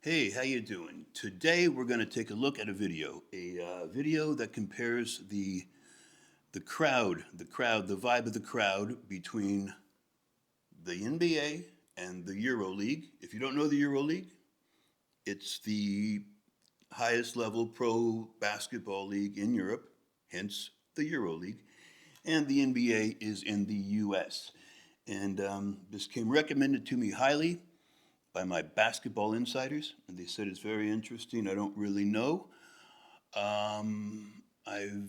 Hey, how you doing? Today we're going to take a look at a video that compares the vibe of the crowd between the NBA and the EuroLeague. If you don't know the EuroLeague, it's the highest level pro basketball league in Europe, hence the EuroLeague, and the NBA is in the US. And this came recommended to me highly by my basketball insiders, and they said it's very interesting. I don't really know. I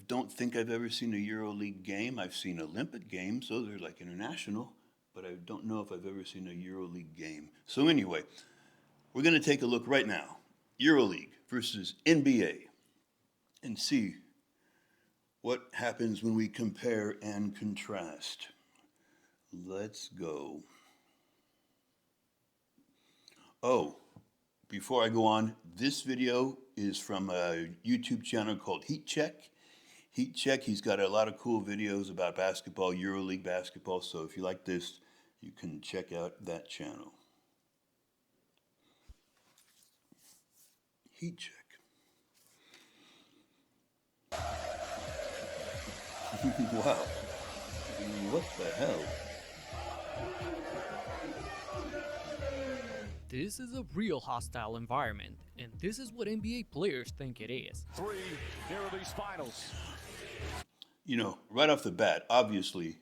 don't think I've ever seen a EuroLeague game. I've seen Olympic games, those are like international, but I don't know if I've ever seen a EuroLeague game. So anyway, we're going to take a look right now. EuroLeague versus NBA and see what happens when we compare and contrast. Let's go. Oh, before I go on, this video is from a YouTube channel called Heat Check. Heat Check, he's got a lot of cool videos about basketball, EuroLeague basketball, so if you like this, you can check out that channel. Heat Check. Wow. What the hell? This is a real hostile environment, and this is what NBA players think it is. Here are these finals. You know, right off the bat, obviously,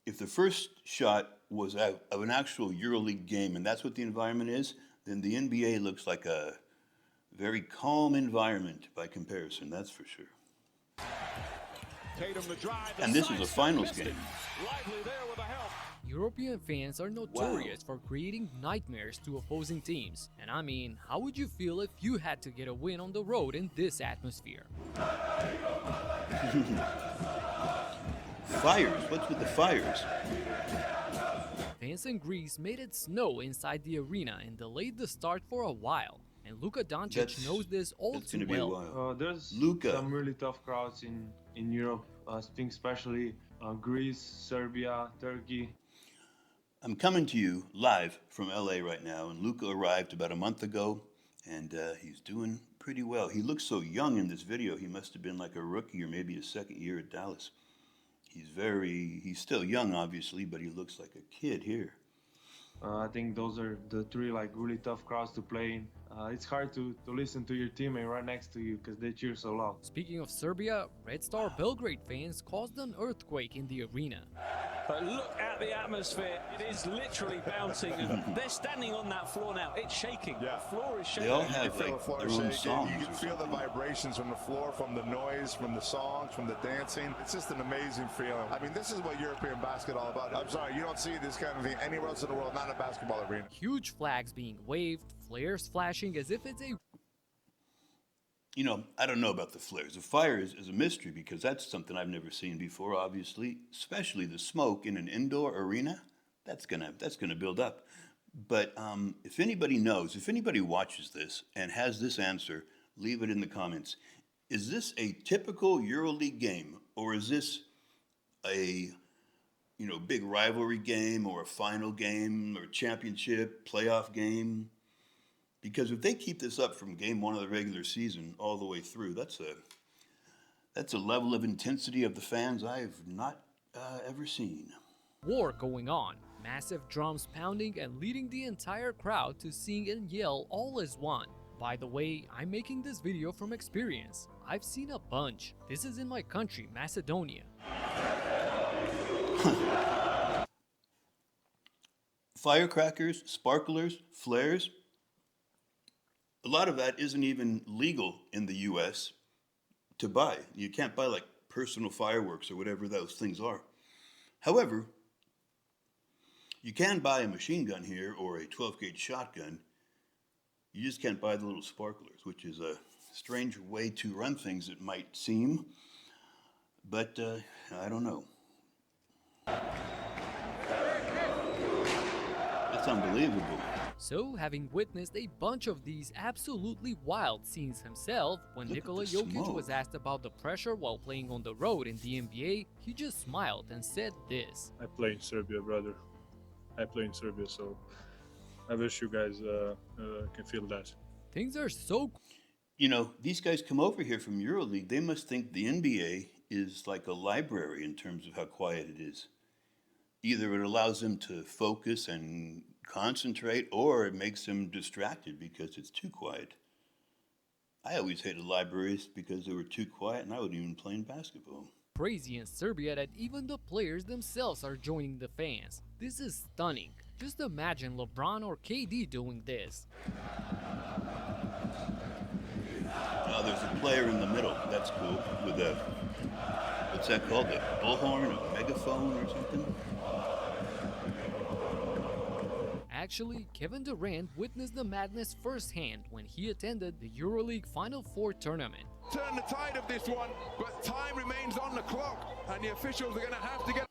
if the first shot was out of an actual EuroLeague game and that's what the environment is, then the NBA looks like a very calm environment by comparison, that's for sure. Tatum the drive, And this is a finals game. lively there with the help. European fans are notorious for creating nightmares to opposing teams. And I mean, how would you feel if you had to get a win on the road in this atmosphere? Fires, what's with the fires? Fans in Greece made it snow inside the arena and delayed the start for a while. And Luka Doncic knows this all That's too gonna be a well. while. There's Luka. some really tough crowds in Europe, I think especially Greece, Serbia, Turkey. I'm coming to you live from LA right now, and Luca arrived about a month ago, and he's doing pretty well. He looks so young in this video. He must have been like a rookie or maybe his second year at Dallas. He's still young, obviously, but he looks like a kid here. I think those are the three like really tough crowds to play in. It's hard to listen to your teammate right next to you because they cheer so loud. Speaking of Serbia, Red Star Belgrade fans caused an earthquake in the arena. But look at the atmosphere. It is literally bouncing, and they're standing on that floor now. It's shaking. Yeah. The floor is shaking. They all You have feel the like floor their own shaking. songs. You can or feel the something. vibrations from the floor, from the noise, from the songs, from the dancing. It's just an amazing feeling. I mean, this is what European basketball about. I'm sorry, you don't see this kind of thing anywhere else in the world, not in a basketball arena. Huge flags being waved, flares flashing as if it's a You know, I don't know about the flares. The fire is a mystery because that's something I've never seen before, obviously, especially the smoke in an indoor arena. That's gonna build up. But if anybody knows, if anybody watches this and has this answer, leave it in the comments. Is this a typical EuroLeague game, or is this a big rivalry game or a final game or championship playoff game? Because if they keep this up from game one of the regular season all the way through, that's a level of intensity of the fans I've not ever seen. war going on. Massive drums pounding and leading the entire crowd to sing and yell all as one. By the way, I'm making this video from experience. I've seen a bunch. This is in my country, Macedonia. Firecrackers, sparklers, flares, a lot of that isn't even legal in the US to buy. You can't buy like personal fireworks or whatever those things are. However, you can buy a machine gun here or a 12 gauge shotgun. You just can't buy the little sparklers, which is a strange way to run things, it might seem. But I don't know. That's unbelievable. So, having witnessed a bunch of these absolutely wild scenes himself, when Look at Nikola the Jokic smoke. was asked about the pressure while playing on the road in the NBA, he just smiled and said this. I play in Serbia, brother. I play in Serbia, so I wish you guys can feel that. Things are so You know, these guys come over here from EuroLeague. They must think the NBA is like a library in terms of how quiet it is. Either it allows them to focus and concentrate, or it makes them distracted because it's too quiet. I always hated libraries because they were too quiet, and I wouldn't even play in basketball. crazy in Serbia that even the players themselves are joining the fans. This is stunning. Just imagine LeBron or KD doing this. Oh, there's a player in the middle. That's cool. With a, what's that called? A bullhorn, a megaphone or something? Actually, Kevin Durant witnessed the madness firsthand when he attended the EuroLeague Final Four tournament. Turn the tide of this one, but time remains on the clock, and the officials are going to have to get.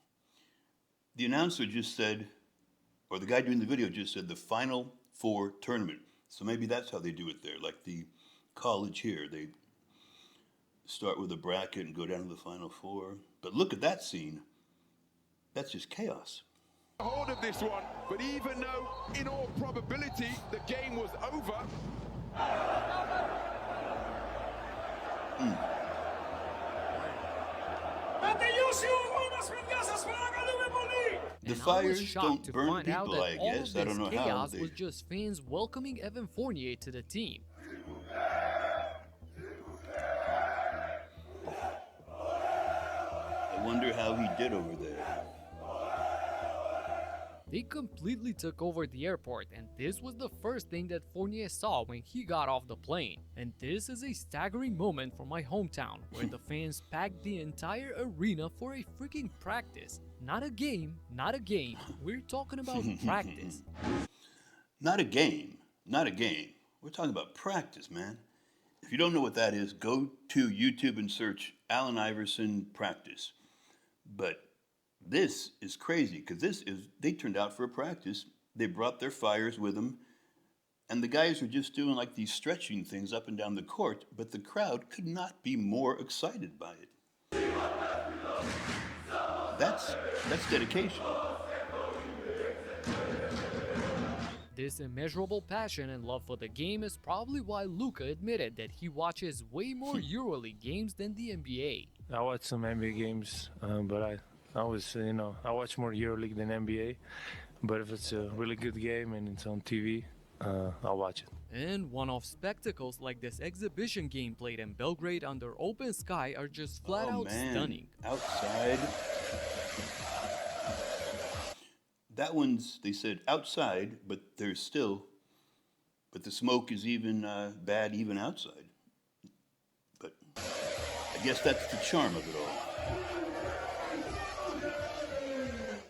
The announcer just said, or the guy doing the video just said, the Final Four tournament. So maybe that's how they do it there, like the college here. They start with a bracket and go down to the Final Four. But look at that scene. That's just chaos. Hold of this one, but even though in all probability the game was over. The And I was fires shocked don't to burn find out people, that I all guess. of I this don't know how chaos they... was just fans welcoming Evan Fournier to the team. I wonder how he did over there. They completely took over the airport, and this was the first thing that Fournier saw when he got off the plane. And this is a staggering moment for my hometown, where the fans packed the entire arena for a freaking practice. Not a game, not a game. We're talking about practice. Not a game. Not a game. We're talking about practice, man. If you don't know what that is, go to YouTube and search Allen Iverson practice. But this is crazy because they turned out for a practice. They brought their fires with them, and the guys were just doing like these stretching things up and down the court, but the crowd could not be more excited by it. That's dedication. This immeasurable passion and love for the game is probably why Luka admitted that he watches way more EuroLeague games than the NBA. I watch some NBA games, but I was, I watch more EuroLeague than NBA. But if it's a really good game and it's on TV, I'll watch it. And one-off spectacles like this exhibition game played in Belgrade under open sky are just flat out stunning. Outside. That one's, they said outside, but the smoke is even bad even outside. But I guess that's the charm of it all.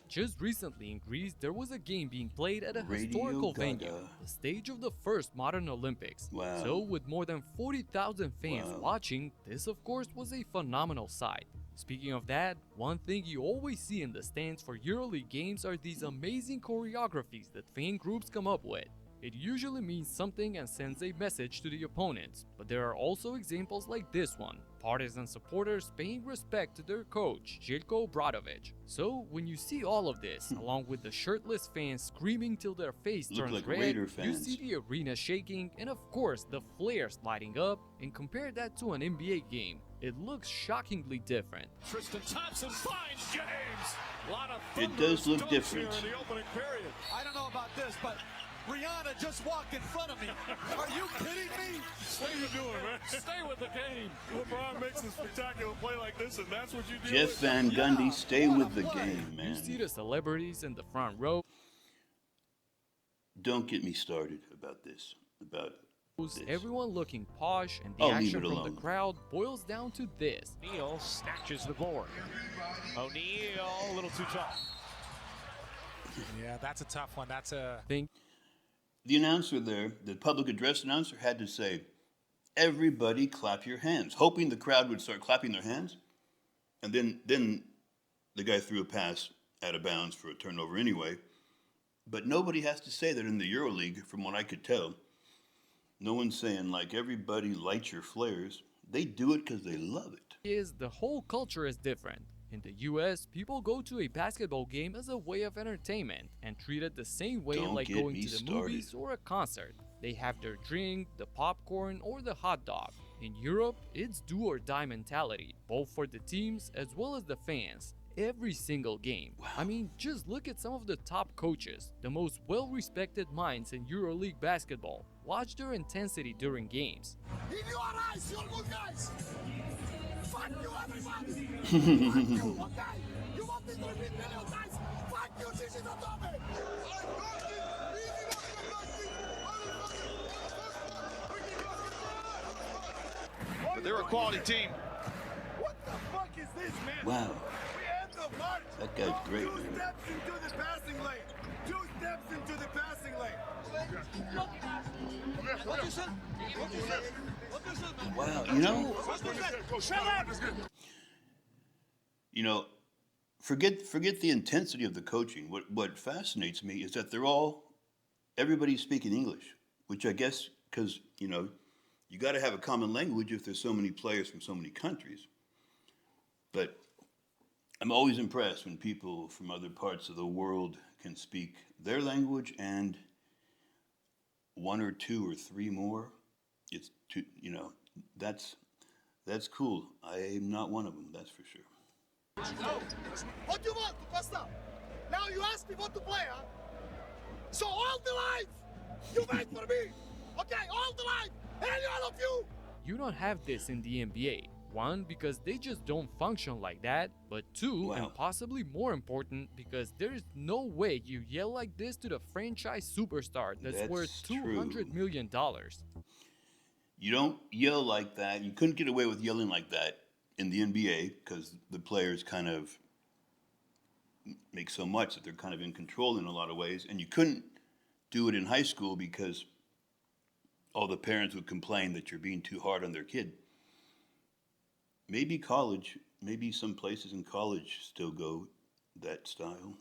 Just recently in Greece, there was a game being played at a Radio historical venue, Gaga. the stage of the first modern Olympics. Wow. So with more than 40,000 fans Wow. watching, this of course was a phenomenal sight. Speaking of that, one thing you always see in the stands for EuroLeague games are these amazing choreographies that fan groups come up with. It usually means something and sends a message to the opponents, but there are also examples like this one, partisan supporters paying respect to their coach, Željko Obradović. So when you see all of this, along with the shirtless fans screaming till their face Look turns like red, Raider you fans. see the arena shaking, and of course the flares lighting up, and compare that to an NBA game, it looks shockingly different. Tristan Thompson finds James. A lot of It does look dunks different. here in the opening period. I don't know about this, but Rihanna just walked in front of me. Are you kidding me? What are you doing, man? Stay with the game. LeBron makes a spectacular play like this, and that's what you do. Jeff Van Gundy, stay with the game, You man. see the celebrities in the front row, Don't get me started about this. everyone looking posh, and the I'll leave action it from alone. the crowd boils down to this. O'Neal snatches the board. O'Neal, a little too tough. Yeah, that's a tough one. That's a Think The announcer there, the public address announcer, had to say, "Everybody clap your hands," hoping the crowd would start clapping their hands. And then the guy threw a pass out of bounds for a turnover anyway. But nobody has to say that in the EuroLeague, from what I could tell. No one's saying, like, everybody light your flares. They do it because they love it. is the whole culture is different. In the US, people go to a basketball game as a way of entertainment and treat it the same way Don't like get going me to the started. movies or a concert. They have their drink, the popcorn, or the hot dog. In Europe, it's do or die mentality, both for the teams as well as the fans. Every single game. I mean, just look at some of the top coaches, the most well-respected minds in EuroLeague basketball. Watch their intensity during games. In your eyes, you're good guys. Fuck you, everybody. Fuck you, okay? You want me to repeat million times? Fuck you, this is not over. But they're a quality team. What the fuck is this, man? Wow, We end the march. that guy's great, Two man. steps into the passing lane. 2 steps into the passing lane. What you said? What you said? What you said, man? Wow, forget the intensity of the coaching. What fascinates me is that everybody's speaking English, which I guess because you got to have a common language if there's so many players from so many countries. But I'm always impressed when people from other parts of the world can speak their language and one or two or three more. It's too, that's cool. I am not one of them, that's for sure. What do you want, Costa? Now you ask me what to play, huh? So all the life, you wait for me. Okay, all the life, any all of you. You don't have this in the NBA. One, because they just don't function like that, but two, Wow. and possibly more important, because there's no way you yell like this to the franchise superstar that's worth That's $200 true. million. You don't yell like that. You couldn't get away with yelling like that in the NBA because the players kind of make so much that they're kind of in control in a lot of ways. And you couldn't do it in high school because all the parents would complain that you're being too hard on their kid. Maybe college, maybe some places in college still go that style.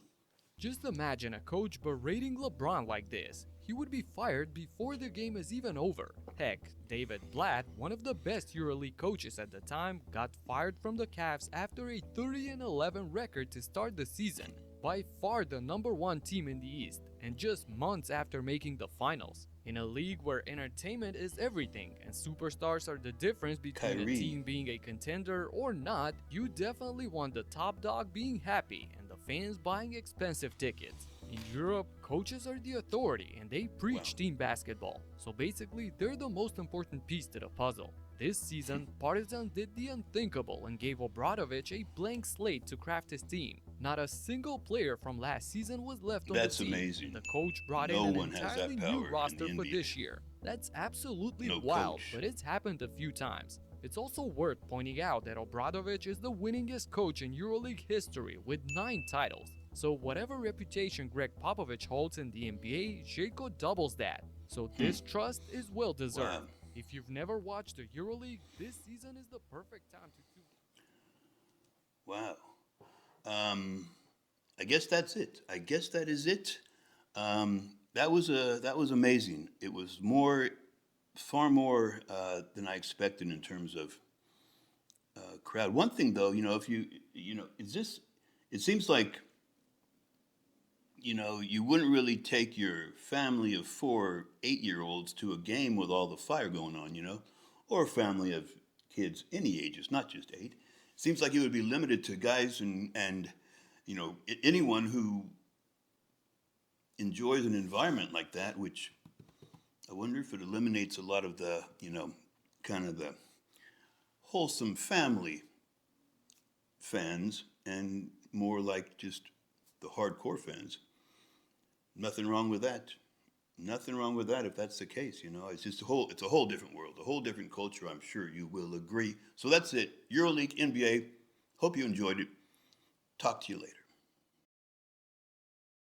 Just imagine a coach berating LeBron like this. He would be fired before the game is even over. Heck, David Blatt, one of the best EuroLeague coaches at the time, got fired from the Cavs after a 30-11 record to start the season. By far the #1 team in the East, and just months after making the finals. In a league where entertainment is everything and superstars are the difference between Kyrie. a team being a contender or not, you definitely want the top dog being happy and the fans buying expensive tickets. In Europe, coaches are the authority and they preach team basketball. So basically, they're the most important piece to the puzzle. This season, Partizan did the unthinkable and gave Obradovic a blank slate to craft his team. Not a single player from last season was left on That's the team. amazing. The coach brought No in an one has that entirely power new in roster the for NBA. this year. That's absolutely No wild, coach. but it's happened a few times. It's also worth pointing out that Obradovic is the winningest coach in EuroLeague history with 9 titles. So whatever reputation Greg Popovich holds in the NBA, Željko doubles that. So this trust is well deserved. Wow. If you've never watched the EuroLeague, this season is the perfect time to tune in. Wow. I guess that's it. I guess that is it. That was amazing. It was far more than I expected in terms of crowd. One thing though, it seems like, you wouldn't really take your family of 4 8-year-olds to a game with all the fire going on, or a family of kids any ages, not just 8. Seems like it would be limited to guys and anyone who enjoys an environment like that, which I wonder if it eliminates a lot of the, kind of the wholesome family fans and more like just the hardcore fans. Nothing wrong with that. Nothing wrong with that if that's the case, It's just it's a whole different world, a whole different culture, I'm sure you will agree. So that's it. EuroLeague, NBA. Hope you enjoyed it. Talk to you later.